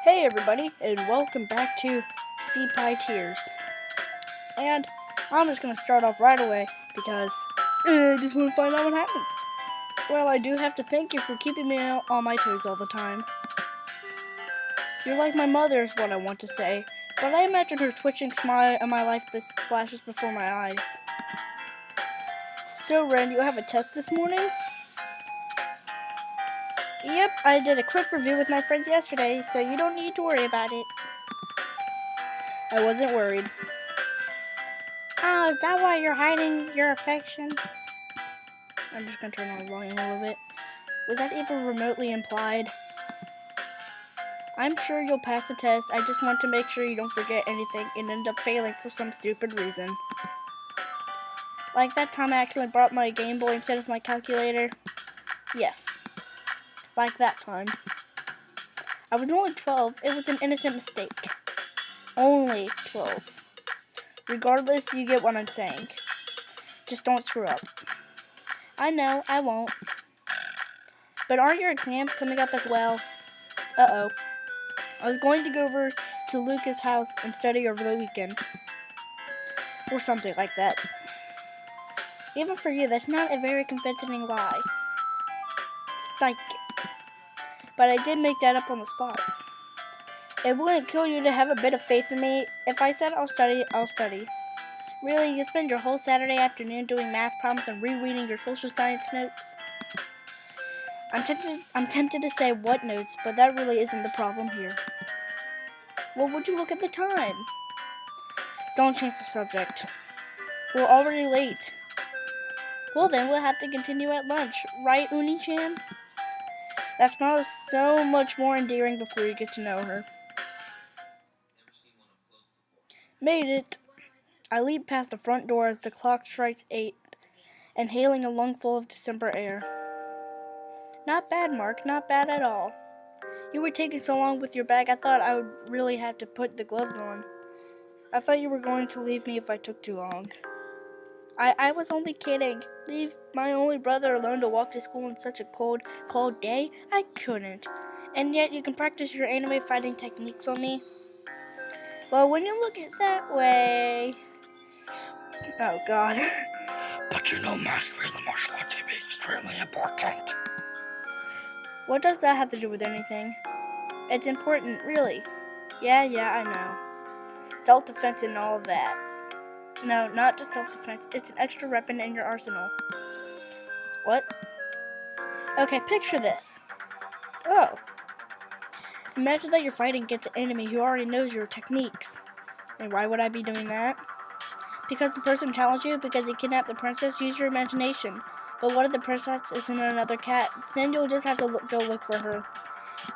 Hey everybody, and welcome back to Sepai Tears. And I'm just going to start off right away because I just want to find out what happens. Well, I do have to thank you for keeping me on my toes all the time. You're like my mother is what I want to say, but I imagine her twitching smile and my life flashes before my eyes. So, Ren, you have a test this morning? Yep, I did a quick review with my friends yesterday, so you don't need to worry about it. I wasn't worried. Oh, is that why you're hiding your affection? I'm just gonna turn on the volume a little bit. Was that even remotely implied? I'm sure you'll pass the test. I just want to make sure you don't forget anything and end up failing for some stupid reason. Like that time I accidentally brought my Game Boy instead of my calculator. Yes. Like that time. I was only 12. It was an innocent mistake. Only 12. Regardless, you get what I'm saying. Just don't screw up. I know, I won't. But aren't your exams coming up as well? Uh-oh. I was going to go over to Lucas' house and study over the weekend. Or something like that. Even for you, that's not a very convincing lie. Psych. But I did make that up on the spot. It wouldn't kill you to have a bit of faith in me. If I said I'll study, I'll study. Really, you spend your whole Saturday afternoon doing math problems and rereading your social science notes? I'm tempted to say what notes, but that really isn't the problem here. Well, would you look at the time? Don't change the subject. We're already late. Well then, we'll have to continue at lunch, right, Uni-chan? That smile is so much more endearing before you get to know her. Made it. I leap past the front door as the clock strikes 8, inhaling a lungful of December air. Not bad, Mark, not bad at all. You were taking so long with your bag, I thought I would really have to put the gloves on. I thought you were going to leave me if I took too long. I was only kidding. Leave my only brother alone to walk to school on such a cold day? I couldn't. And yet you can practice your anime fighting techniques on me? Well, when you look at it that way... Oh, God. But you know mastery of the martial arts can be extremely important. What does that have to do with anything? It's important, really. Yeah, I know. Self-defense and all of that. No, not just self-defense. It's an extra weapon in your arsenal. What? Okay, picture this. Oh. Imagine that you're fighting against an enemy who already knows your techniques. And why would I be doing that? Because the person challenged you because he kidnapped the princess. Use your imagination. But what if the princess isn't another cat? Then you'll just have to go look for her.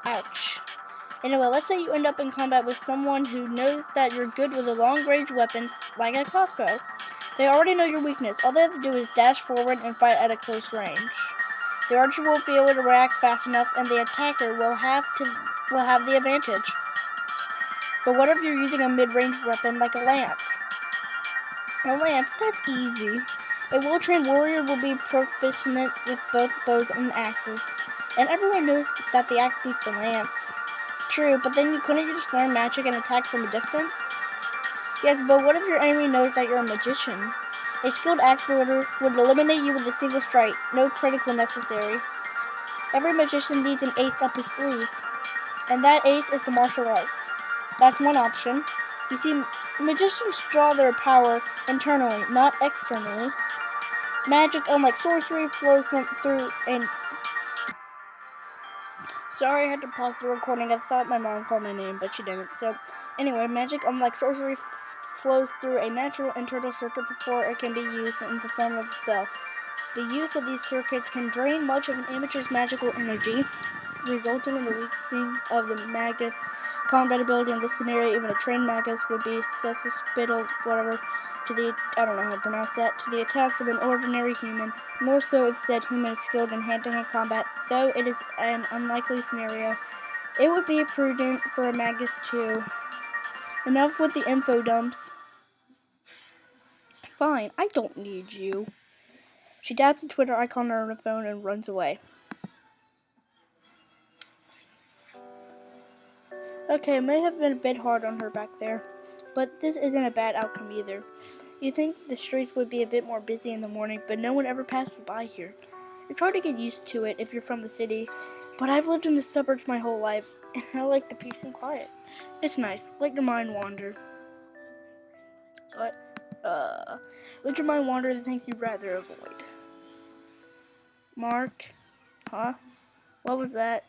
Ouch. Anyway, let's say you end up in combat with someone who knows that you're good with long-range weapons, like a crossbow. They already know your weakness. All they have to do is dash forward and fight at a close range. The archer won't be able to react fast enough, and the attacker will have the advantage. But what if you're using a mid-range weapon like a lance? A lance, that's easy. A well-trained warrior will be proficient with both bows and axes. And everyone knows that the axe beats the lance. True, but then couldn't you just learn magic and attack from a distance? Yes, but what if your enemy knows that you're a magician? A skilled axe wielder would eliminate you with a single strike, no critical necessary. Every magician needs an ace up his sleeve, and that ace is the martial arts. That's one option. You see, magicians draw their power internally, not externally. Magic, unlike sorcery, flows through and... Sorry, I had to pause the recording. I thought my mom called my name, but she didn't. So, anyway, magic, unlike sorcery, flows through a natural internal circuit before it can be used in the form of a spell. The use of these circuits can drain much of an amateur's magical energy, resulting in the weakening of the magus' combat ability. In this scenario, even a trained magus would be susceptible, to the attacks of an ordinary human. More so, instead, human is skilled in hand-to-hand combat, though it is an unlikely scenario. It would be prudent for a magus to... Enough with the infodumps. Fine, I don't need you. She taps the Twitter icon on her phone and runs away. Okay, it may have been a bit hard on her back there, but this isn't a bad outcome either. You'd think the streets would be a bit more busy in the morning, but no one ever passes by here. It's hard to get used to it if you're from the city, but I've lived in the suburbs my whole life, and I like the peace and quiet. It's nice, let your mind wander. But, let your mind wander the things you'd rather avoid. Mark? Huh? What was that?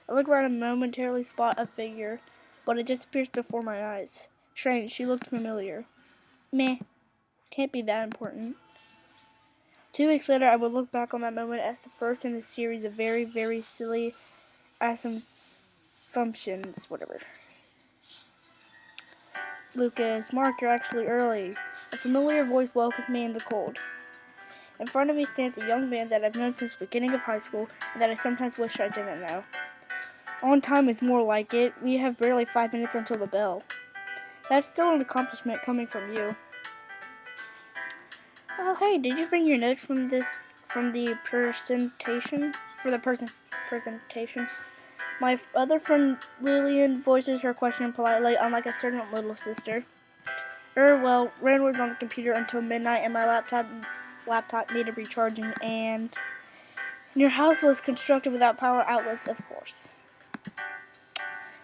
I look around and momentarily spot a figure, but it disappears before my eyes. Strange, she looked familiar. Meh. Can't be that important. 2 weeks later, I would look back on that moment as the first in a series of very, very silly assumptions, whatever. Lucas, Mark, you're actually early. A familiar voice welcomes me in the cold. In front of me stands a young man that I've known since the beginning of high school and that I sometimes wish I didn't know. On time is more like it. We have barely 5 minutes until the bell. That's still an accomplishment coming from you. Oh, hey, did you bring your notes from the presentation? My other friend Lillian voices her question politely, unlike a certain little sister. Well, Ren was on the computer until midnight, and my laptop needed recharging, and your house was constructed without power outlets, of course.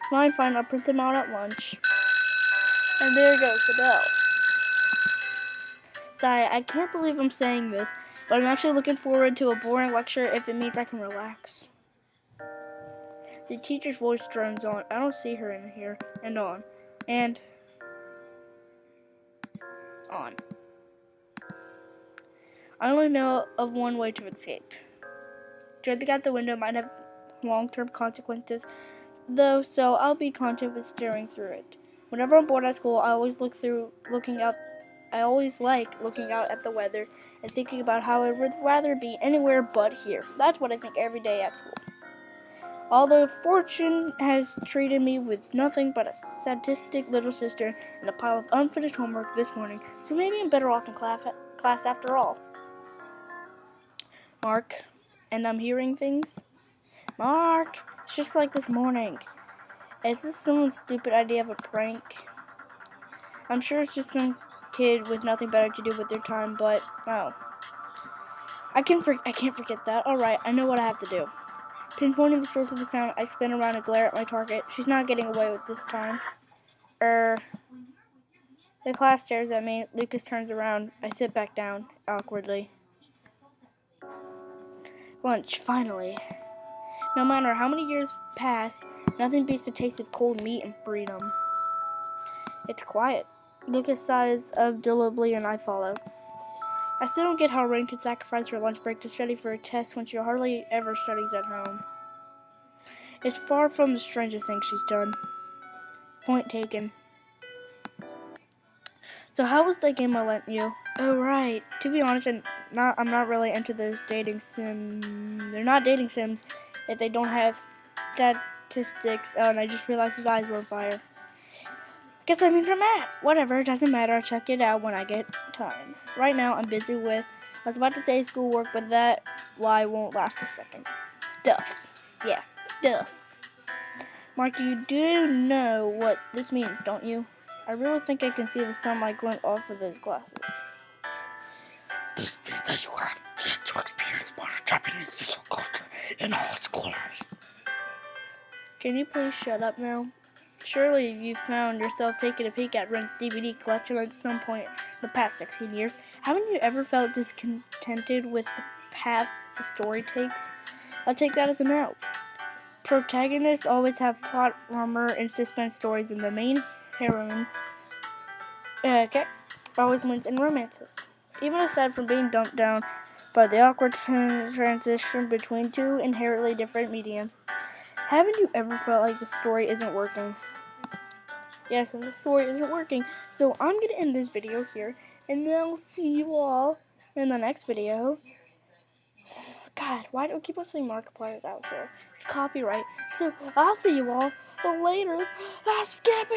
Fine, I'll print them out at lunch. And there goes the bell. Sorry, I can't believe I'm saying this, but I'm actually looking forward to a boring lecture if it means I can relax. The teacher's voice drones on. I don't see her in here. And on. And on. I only know of one way to escape. Jumping out the window might have long-term consequences, though, so I'll be content with staring through it. Whenever I'm bored at school, I always like looking out at the weather and thinking about how I would rather be anywhere but here. That's what I think every day at school. Although fortune has treated me with nothing but a sadistic little sister and a pile of unfinished homework this morning, so maybe I'm better off in class after all. Mark, and I'm hearing things. Mark, it's just like this morning. Is this someone's stupid idea of a prank? I'm sure it's just some kid with nothing better to do with their time, but oh. I can't forget that. Alright, I know what I have to do. Pinpointing the source of the sound, I spin around and glare at my target. She's not getting away with this time. The class stares at me. Lucas turns around. I sit back down, awkwardly. Lunch, finally. No matter how many years pass, nothing beats the taste of cold meat and freedom. It's quiet. Lucas sighs abdulably and I follow. I still don't get how Rain could sacrifice her lunch break to study for a test when she hardly ever studies at home. It's far from the strangest thing she's done. Point taken. So how was that game I lent you? Oh right. To be honest, I'm not really into those dating sims. They're not dating sims if they don't have statistics. Oh, and I just realized his eyes were on fire. Guess that means I'm mad. Whatever, it doesn't matter. I'll check it out when I get time. Right now, I'm busy with, I was about to say schoolwork, but that lie won't last a second. Stuff. Yeah, stuff. Mark, you do know what this means, don't you? I really think I can see the sunlight glint off of those glasses. This means that you have yet to experience modern Japanese visual culture in all its glory. Can you please shut up now? Surely you found yourself taking a peek at Ren's DVD collection at some point in the past 16 years. Haven't you ever felt discontented with the path the story takes? I'll take that as a no. Protagonists always have plot armor and suspense stories, and the main heroine always wins in romances. Even aside from being dumped down by the awkward transition between two inherently different mediums, haven't you ever felt like the story isn't working? Yes, and the story isn't working. So I'm going to end this video here, and then I'll see you all in the next video. God, why do I keep on saying Markiplier's outro? It's copyright. So I'll see you all later. Skip.